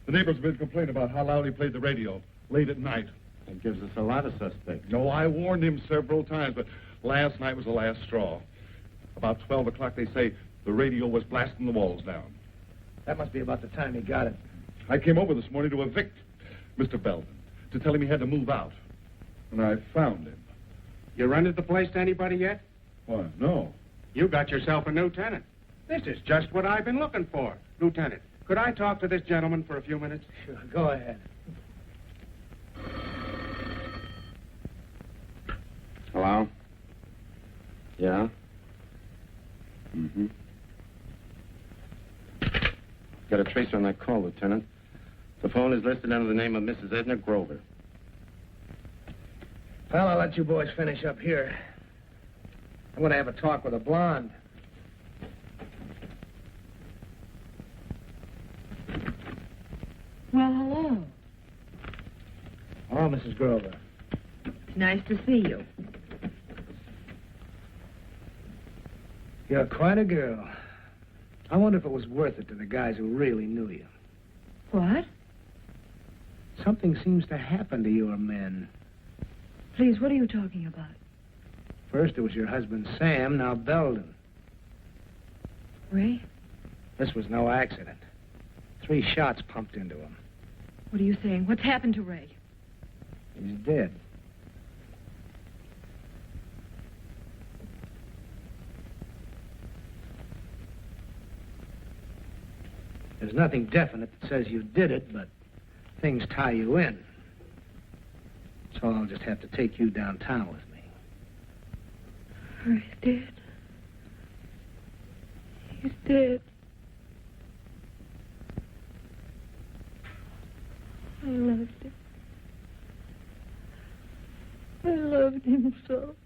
The neighbors have been complaining about how loud he played the radio late at night. That gives us a lot of suspects. No, I warned him several times, but last night was the last straw. About 12 o'clock, they say, the radio was blasting the walls down. That must be about the time he got it. I came over this morning to evict Mr. Belden, to tell him he had to move out. And I found him. You rented the place to anybody yet? Why, no. You got yourself a new tenant. This is just what I've been looking for. Lieutenant, could I talk to this gentleman for a few minutes? Sure, go ahead. Hello? Yeah? Mm-hmm. Got a tracer on that call, Lieutenant. The phone is listed under the name of Mrs. Edna Grover. Well, I'll let you boys finish up here. I'm going to have a talk with a blonde. Well, hello. Hello, Mrs. Grover. Nice to see you. You're quite a girl. I wonder if it was worth it to the guys who really knew you. What? Something seems to happen to your men. Please, what are you talking about? First, it was your husband, Sam, now Belden. Ray? This was no accident. 3 shots pumped into him. What are you saying? What's happened to Ray? He's dead. There's nothing definite that says you did it, but things tie you in. So I'll just have to take you downtown with me. Ray's dead. He's dead. I loved him. I loved him so.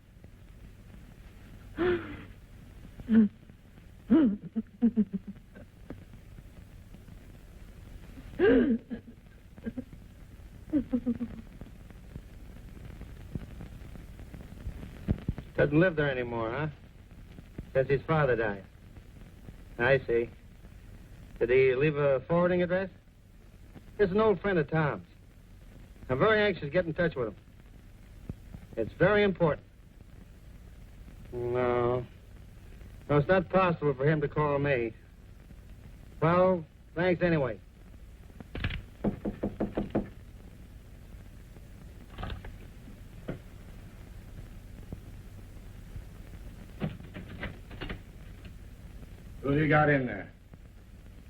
Doesn't live there anymore, huh? Since his father died. I see. Did he leave a forwarding address? He's an old friend of Tom's. I'm very anxious to get in touch with him. It's very important. No, it's not possible for him to call me. Well, thanks anyway. Who you got in there?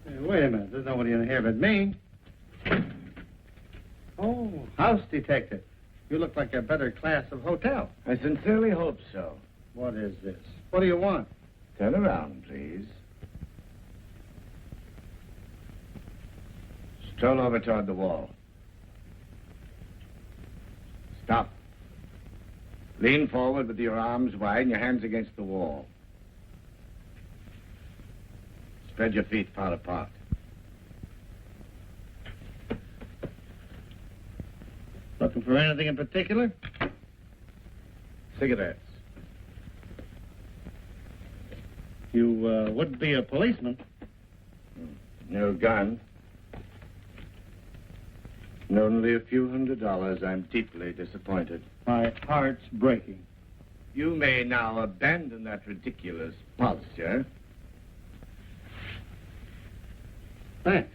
Hey, wait a minute. There's nobody in here but me. Oh, house detective. You look like a better class of hotel. I sincerely hope so. What is this? What do you want? Turn around, please. Stroll over toward the wall. Stop. Lean forward with your arms wide and your hands against the wall. Spread your feet far apart. Looking for anything in particular? Cigarettes. You wouldn't be a policeman. No gun. And only a few $100. I'm deeply disappointed. My heart's breaking. You may now abandon that ridiculous posture. Thanks.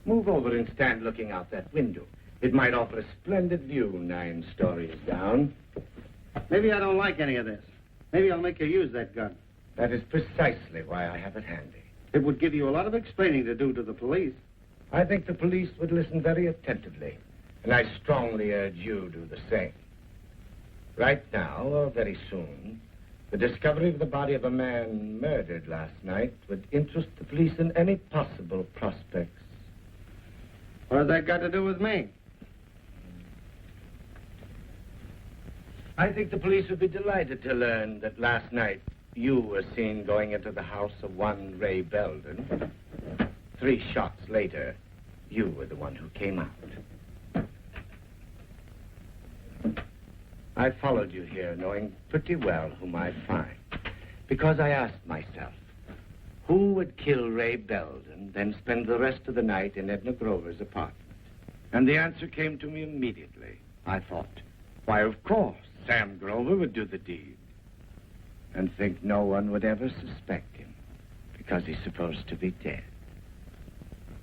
Move over and stand looking out that window. It might offer a splendid view 9 stories down. Maybe I don't like any of this. Maybe I'll make you use that gun. That is precisely why I have it handy. It would give you a lot of explaining to do to the police. I think the police would listen very attentively, and I strongly urge you do the same. Right now, or very soon, the discovery of the body of a man murdered last night would interest the police in any possible prospects. What has that got to do with me? I think the police would be delighted to learn that last night you were seen going into the house of one Ray Belden. 3 shots later, you were the one who came out. I followed you here knowing pretty well whom I'd find, because I asked myself, who would kill Ray Belden, then spend the rest of the night in Edna Grover's apartment? And the answer came to me immediately. I thought, why, of course, Sam Grover would do the deed. And think no one would ever suspect him, because he's supposed to be dead.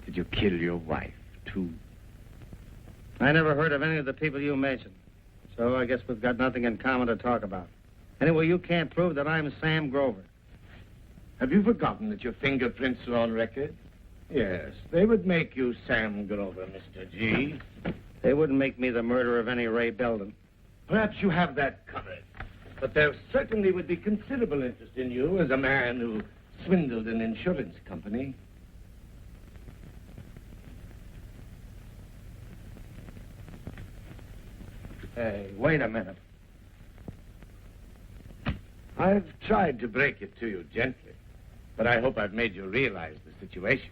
Did you kill your wife, too? I never heard of any of the people you mentioned, so I guess we've got nothing in common to talk about. Anyway, you can't prove that I'm Sam Grover. Have you forgotten that your fingerprints are on record? Yes, they would make you Sam Grover, Mr. G. They wouldn't make me the murderer of any Ray Belden. Perhaps you have that covered. But there certainly would be considerable interest in you as a man who swindled an insurance company. Hey, wait a minute. I've tried to break it to you gently, but I hope I've made you realize the situation.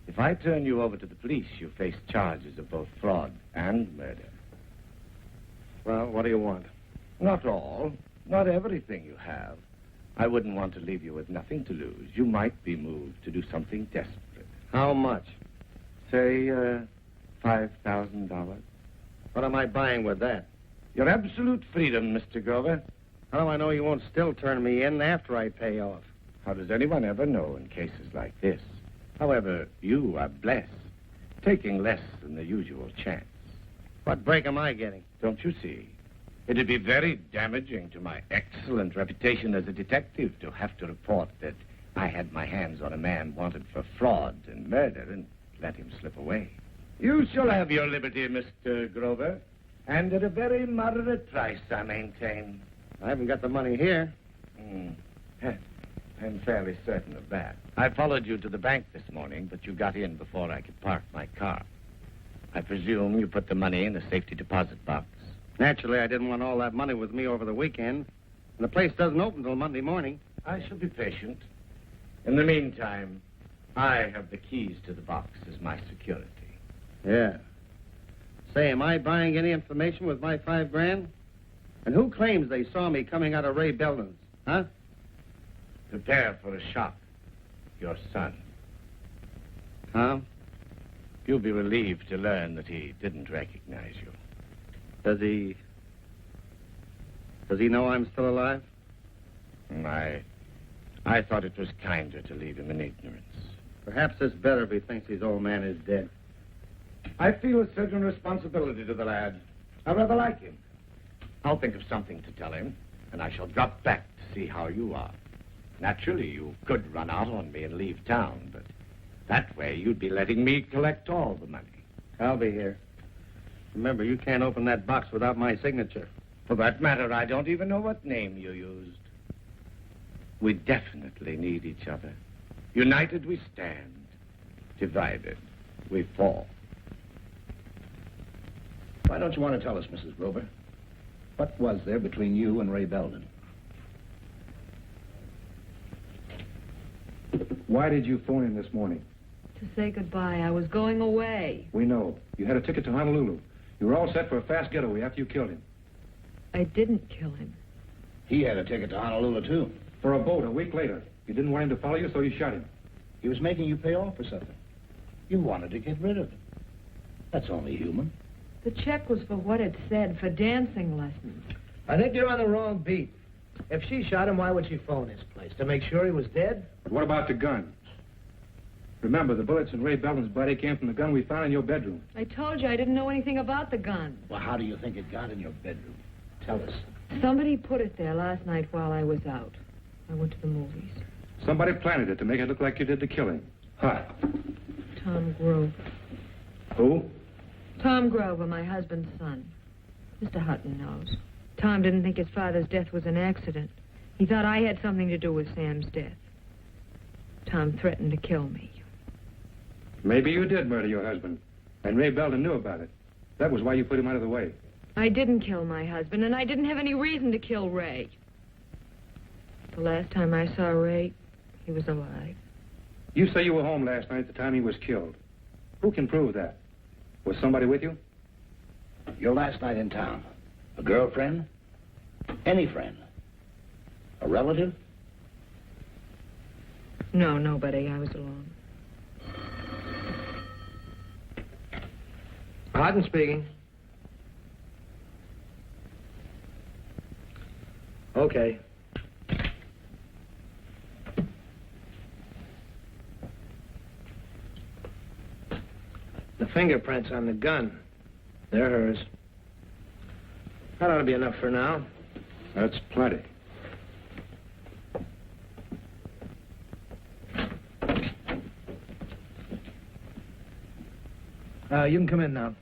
If I turn you over to the police, you face charges of both fraud and murder. Well, what do you want? Not all. Not everything you have. I wouldn't want to leave you with nothing to lose. You might be moved to do something desperate. How much? Say, $5,000. What am I buying with that? Your absolute freedom, Mr. Grover. How do I know you won't still turn me in after I pay off? How does anyone ever know in cases like this? However, you are blessed, taking less than the usual chance. What break am I getting? Don't you see? It'd be very damaging to my excellent reputation as a detective to have to report that I had my hands on a man wanted for fraud and murder and let him slip away. You shall have your liberty, Mr. Grover, and at a very moderate price, I maintain. I haven't got the money here. I'm fairly certain of that. I followed you to the bank this morning, but you got in before I could park my car. I presume you put the money in a safety deposit box. Naturally, I didn't want all that money with me over the weekend. And the place doesn't open till Monday morning. I shall be patient. In the meantime, I have the keys to the box as my security. Yeah. Say, am I buying any information with my $5,000? And who claims they saw me coming out of Ray Belden's? Huh? Prepare for a shock. Your son. Tom? You'll be relieved to learn that he didn't recognize you. Does he know I'm still alive? I thought it was kinder to leave him in ignorance. Perhaps it's better if he thinks his old man is dead. I feel a certain responsibility to the lad. I rather like him. I'll think of something to tell him, and I shall drop back to see how you are. Naturally, you could run out on me and leave town, but that way you'd be letting me collect all the money. I'll be here. Remember, you can't open that box without my signature. For that matter, I don't even know what name you used. We definitely need each other. United we stand. Divided we fall. Why don't you want to tell us, Mrs. Grover? What was there between you and Ray Belden? Why did you phone in this morning? To say goodbye. I was going away. We know. You had a ticket to Honolulu. You were all set for a fast getaway after you killed him. I didn't kill him. He had a ticket to Honolulu, too. For a boat a week later. You didn't want him to follow you, so you shot him. He was making you pay off for something. You wanted to get rid of him. That's only human. The check was for what it said, for dancing lessons. I think you're on the wrong beat. If she shot him, why would she phone his place? To make sure he was dead? But what about the gun? Remember, the bullets in Ray Belden's body came from the gun we found in your bedroom. I told you I didn't know anything about the gun. Well, how do you think it got in your bedroom? Tell us. Somebody put it there last night while I was out. I went to the movies. Somebody planted it to make it look like you did the killing. Huh? Tom Grover. Who? Tom Grover, my husband's son. Mr. Hutton knows. Tom didn't think his father's death was an accident. He thought I had something to do with Sam's death. Tom threatened to kill me. Maybe you did murder your husband, and Ray Belden knew about it. That was why you put him out of the way. I didn't kill my husband, and I didn't have any reason to kill Ray. The last time I saw Ray, he was alive. You say you were home last night at the time he was killed. Who can prove that? Was somebody with you? Your last night in town. A girlfriend? Any friend? A relative? No, nobody. I was alone. Hutton speaking. Okay. The fingerprints on the gun. They're hers. That ought to be enough for now. That's plenty. You can come in now.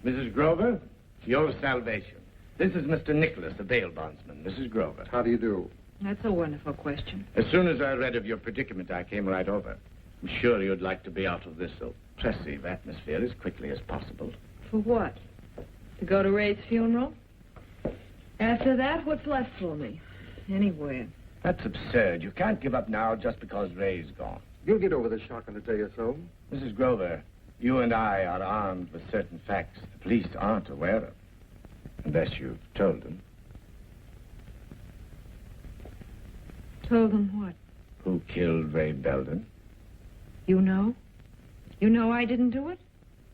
Mrs. Grover, your salvation. This is Mr. Nicholas, the bail bondsman. Mrs. Grover. How do you do? That's a wonderful question. As soon as I read of your predicament, I came right over. I'm sure you'd like to be out of this oppressive atmosphere as quickly as possible. For what? To go to Ray's funeral? After that, what's left for me? Anywhere. That's absurd. You can't give up now just because Ray's gone. You'll get over the shock in a day or so. Mrs. Grover, you and I are armed with certain facts the police aren't aware of. Unless you've told them. Told them what? Who killed Ray Belden? You know? You know I didn't do it?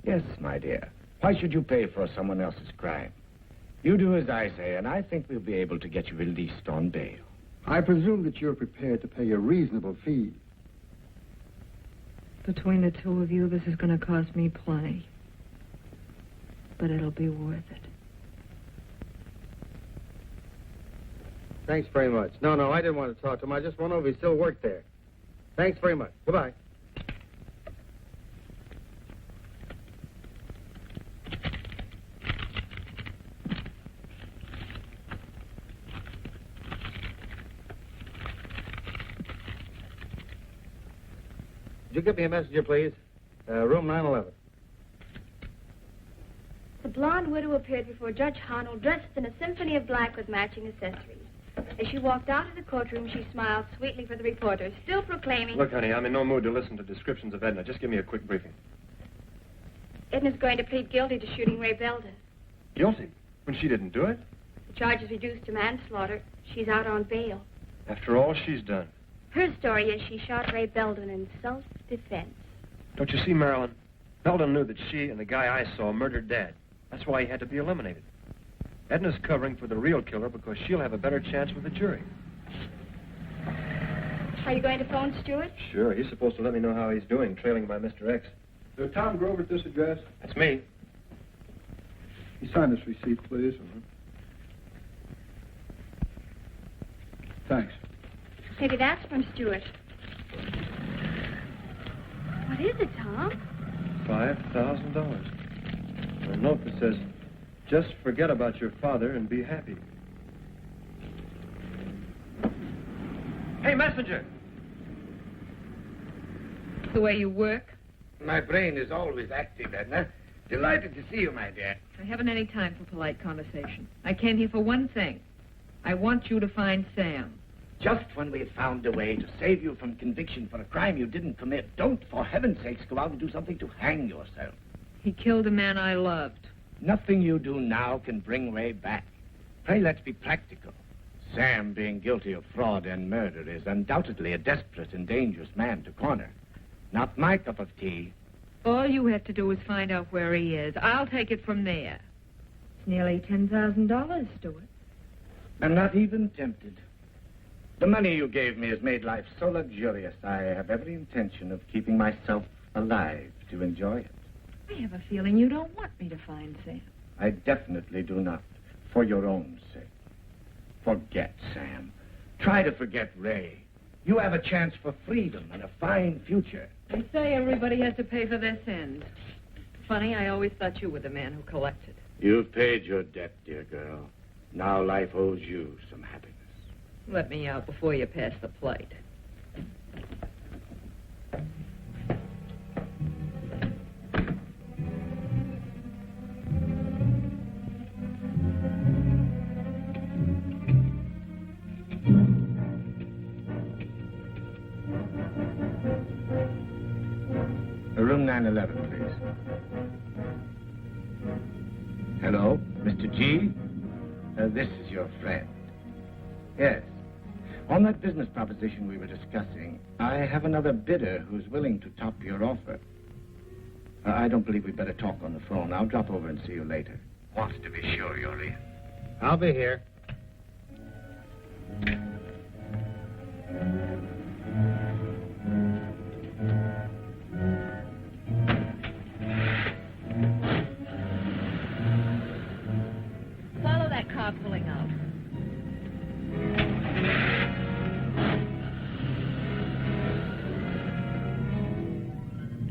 Yes, my dear. Why should you pay for someone else's crime? You do as I say, and I think we'll be able to get you released on bail. I presume that you're prepared to pay a reasonable fee. Between the two of you, this is going to cost me plenty. But it'll be worth it. Thanks very much. No, I didn't want to talk to him. I just want to know if he still worked there. Thanks very much. Goodbye. Would you get me a messenger, please? Room 911. The blonde widow appeared before Judge Harnell dressed in a symphony of black with matching accessories. As she walked out of the courtroom, she smiled sweetly for the reporters, still proclaiming... Look, honey, I'm in no mood to listen to descriptions of Edna. Just give me a quick briefing. Edna's going to plead guilty to shooting Ray Belden. Guilty? When she didn't do it? The charge is reduced to manslaughter. She's out on bail. After all she's done. Her story is she shot Ray Belden in self-defense. Don't you see, Marilyn? Belden knew that she and the guy I saw murdered Dad. That's why he had to be eliminated. Edna's covering for the real killer because she'll have a better chance with the jury. Are you going to phone Stewart? Sure, he's supposed to let me know how he's doing, trailing by Mr. X. So Tom Grover at this address? That's me. You sign this receipt, please. Thanks. Maybe that's from Stewart. What is it, Tom? $5,000. A note that says, just forget about your father and be happy. Hey, messenger! The way you work? My brain is always active, Edna. Delighted to see you, my dear. I haven't any time for polite conversation. I came here for one thing. I want you to find Sam. Just when we've found a way to save you from conviction for a crime you didn't commit, don't, for heaven's sakes, go out and do something to hang yourself. He killed a man I loved. Nothing you do now can bring Ray back. Pray, let's be practical. Sam, being guilty of fraud and murder, is undoubtedly a desperate and dangerous man to corner. Not my cup of tea. All you have to do is find out where he is. I'll take it from there. It's nearly $10,000, Stuart. I'm not even tempted. The money you gave me has made life so luxurious, I have every intention of keeping myself alive to enjoy it. I have a feeling you don't want me to find Sam. I definitely do not, for your own sake. Forget Sam. Try to forget Ray. You have a chance for freedom and a fine future. They say everybody has to pay for their sins. Funny, I always thought you were the man who collected. You've paid your debt, dear girl. Now life owes you some happiness. Let me out before you pass the plate. Room 911, please. Hello, Mr. G? This is your friend. Yes. On that business proposition we were discussing, I have another bidder who's willing to top your offer. I don't believe we'd better talk on the phone. I'll drop over and see you later. Wants to be sure you're in. I'll be here. Follow that car pulling out.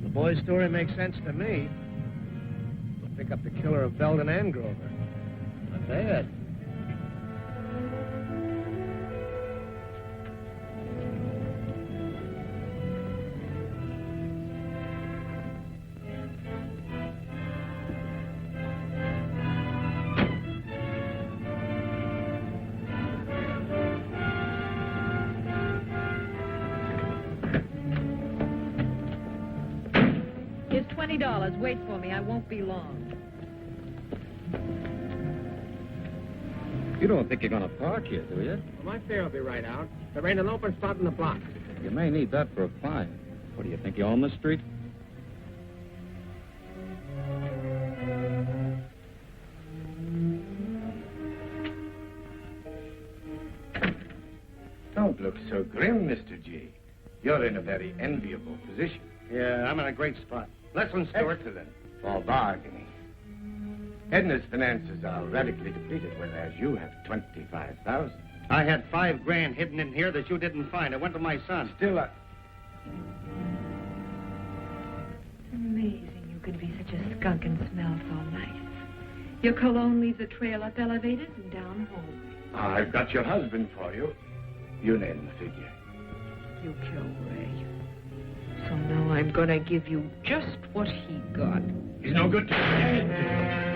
The boy's story makes sense to me. We'll pick up the killer of Belden and Grover. Not bad. Here's $20. Wait for me. I won't be long. You don't think you're going to park here, do you? Well, my fare will be right out. There ain't an open spot in the block. You may need that for a client. What do you think, you own the street? don't look so grim, Mr. G. You're in a very enviable position. Yeah, I'm in a great spot. Listen, Stewart. Excellent for bargaining. Edna's finances are radically depleted, whereas you have 25,000. I had $5,000 hidden in here that you didn't find. I went to my son. Still, Amazing you could be such a skunk and smell so nice. Your cologne leaves a trail up elevators and down home. I've got your husband for you. You name the figure. You killed Ray. So now I'm gonna give you just what he got. He's no good to me.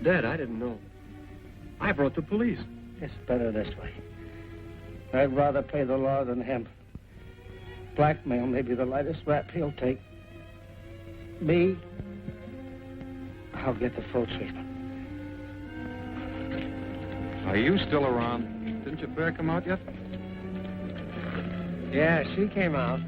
Dad, I didn't know. I brought the police. It's better this way. I'd rather pay the law than him. Blackmail may be the lightest rap he'll take. Me, I'll get the full treatment. Are you still around? Didn't your bear come out yet? Yeah, she came out.